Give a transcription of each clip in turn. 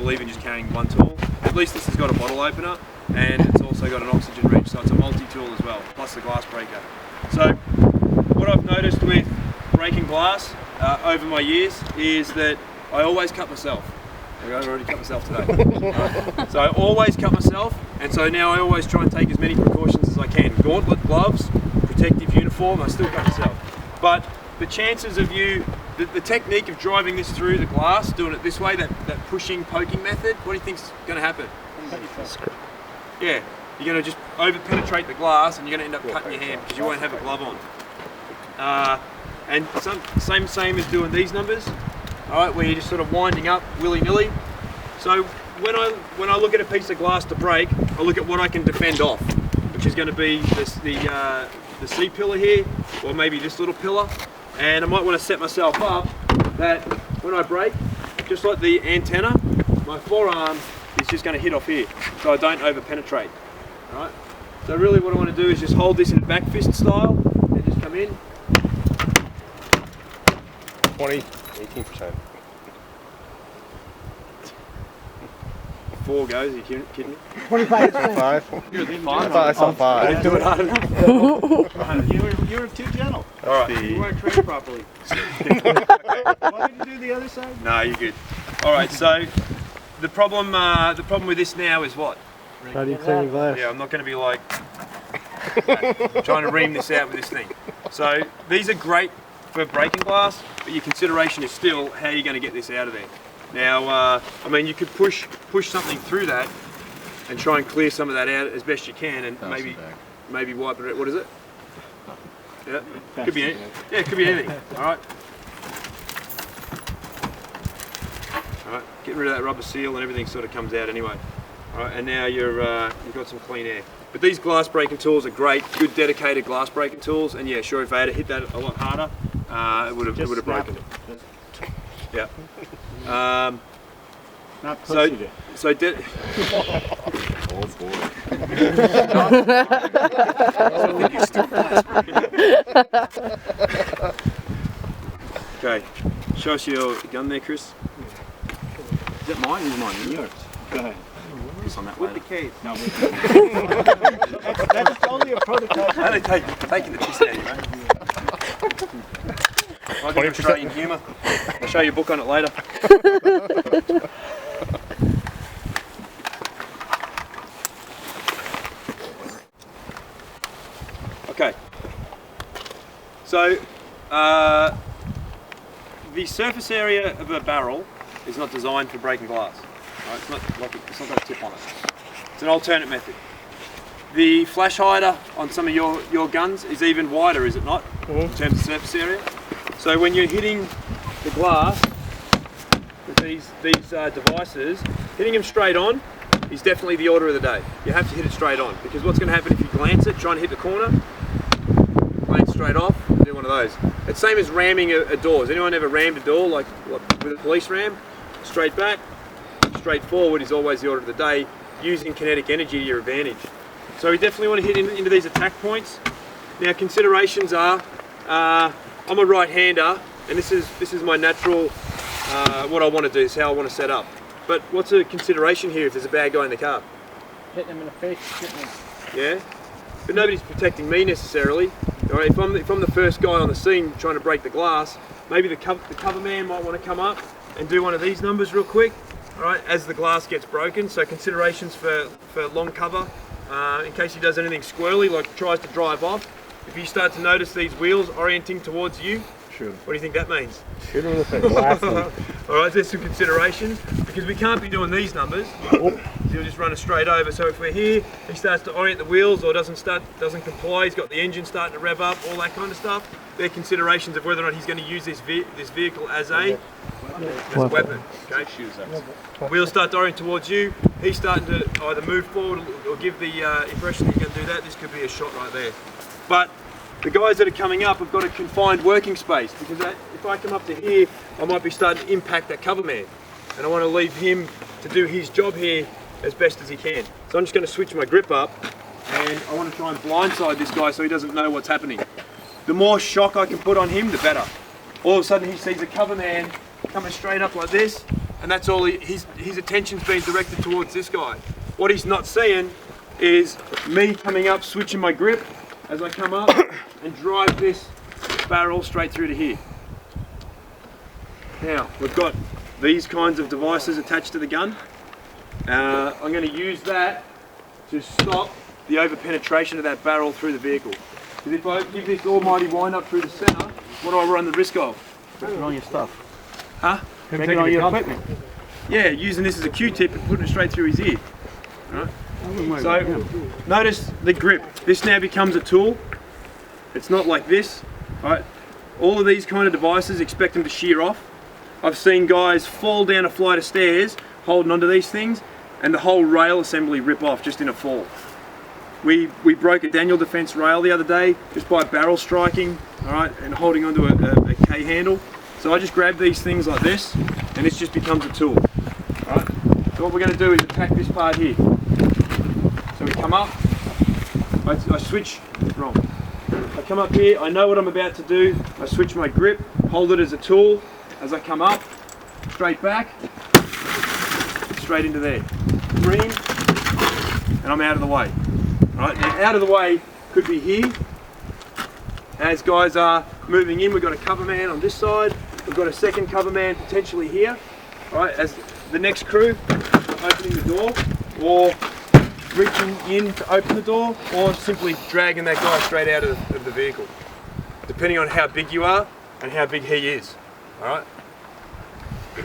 believe in just carrying one tool. At least this has got a bottle opener, and it's also got an oxygen wrench, so it's a multi-tool as well, plus the glass breaker. So what I've noticed with breaking glass over my years is that I always cut myself. I've already cut myself today. Right. So I always cut myself, and so now I always try and take as many precautions as I can. Gauntlet, gloves, protective uniform, I still cut myself. But the chances of you, the technique of driving this through the glass, doing it this way, that pushing, poking method, what do you think's going to happen? Yeah, you're going to just over-penetrate the glass and you're going to end up cutting your hand because you won't have a glove on. And same as doing these numbers, all right, where you're just sort of winding up willy-nilly. So when I look at a piece of glass to break, I look at what I can defend off, which is going to be the C pillar here, or maybe this little pillar. And I might want to set myself up that when I break, just like the antenna, my forearm is just going to hit off here, so I don't over-penetrate. All right. So really what I want to do is just hold this in back fist style and just come in. 18%. 4 goes, are you kidding me? 25. 5. You're the 5. I saw 5. Do it hard enough. You were too gentle. All right. You weren't trained properly. Want me to do the other side? No, you're good. All right. So the problem with this now is what? How do you clean your glass? Yeah, I'm not going to be like trying to ream this out with this thing. So these are great for breaking glass, but your consideration is still how you're going to get this out of there. Now, I mean, you could push something through that and try and clear some of that out as best you can, and maybe wipe it out. What is it? Yeah, could be anything. Yeah, it could be anything. All right. All right, getting rid of that rubber seal and everything sort of comes out anyway. All right, and now you've got some clean air. But these glass breaking tools are great, good dedicated glass breaking tools. And yeah, sure, if I had hit that a lot harder, it would have broken it. Yeah. Not pussy it. So Oh boy. Okay, show us your gun there, Chris. Is that mine? Is mine? Yours. Go ahead. Piss on that With later. the case. No, with the that's only a prototype. I don't taking the piss out of you, mate. I do Australian humour. I'll show you a book on it later. Okay. So the surface area of a barrel is not designed for breaking glass. Right? It's not got a tip on it. It's an alternate method. The flash hider on some of your guns is even wider, is it not? In terms of surface area. So when you're hitting the glass with these devices, hitting them straight on is definitely the order of the day. You have to hit it straight on, because what's going to happen if you glance it, trying to hit the corner, glance straight off, do one of those. It's same as ramming a door. Has anyone ever rammed a door like with a police ram? Straight back, straight forward is always the order of the day, using kinetic energy to your advantage. So we definitely want to hit into these attack points. Now considerations are, I'm a right-hander, and this is my natural, what I want to do, is how I want to set up. But what's a consideration here if there's a bad guy in the car? Hitting him in the face, shooting him. Yeah? But nobody's protecting me necessarily. All right, if I'm the first guy on the scene trying to break the glass, maybe the cover man might want to come up and do one of these numbers real quick, all right, as the glass gets broken. So considerations for long cover, in case he does anything squirrely, like tries to drive off. If you start to notice these wheels orienting towards you, Shoot him. what do you think that means? Shoot him in the face. All right, there's some considerations, because we can't be doing these numbers. He'll just run us straight over. So if we're here, he starts to orient the wheels or doesn't comply, he's got the engine starting to rev up, all that kind of stuff. They're considerations of whether or not he's going to use this vehicle as a weapon. Okay? Wheels start to orient towards you. He's starting to either move forward or give the impression that you're going to do that. This could be a shot right there. But the guys that are coming up have got a confined working space, because if I come up to here, I might be starting to impact that cover man, and I want to leave him to do his job here as best as he can. So I'm just going to switch my grip up, and I want to try and blindside this guy so he doesn't know what's happening. The more shock I can put on him, the better. All of a sudden he sees a cover man coming straight up like this, and that's all his attention's been directed towards this guy. What he's not seeing is me coming up, switching my grip as I come up and drive this barrel straight through to here. Now, we've got these kinds of devices attached to the gun. I'm going to use that to stop the over-penetration of that barrel through the vehicle. Because if I give this almighty wind up through the centre, what do I run the risk of? Breaking all your stuff. Huh? Breaking all your equipment. Yeah, using this as a Q-tip and putting it straight through his ear. Right? So, notice the grip. This now becomes a tool. It's not like this. Right? All of these kind of devices, expect them to shear off. I've seen guys fall down a flight of stairs holding onto these things and the whole rail assembly rip off just in a fall. We broke a Daniel Defence rail the other day just by barrel striking, all right, and holding onto a K handle. So I just grab these things like this and this just becomes a tool. All right? So what we're going to do is attack this part here. So we come up, I switch, wrong. I come up here, I know what I'm about to do, I switch my grip, hold it as a tool. As I come up, straight back, straight into there. Green, and I'm out of the way. Right, now out of the way could be here. As guys are moving in, we've got a cover man on this side. We've got a second cover man potentially here. Right, as the next crew opening the door, or reaching in to open the door, or simply dragging that guy straight out of the vehicle. Depending on how big you are and how big he is. All right. You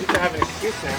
can have an excuse now.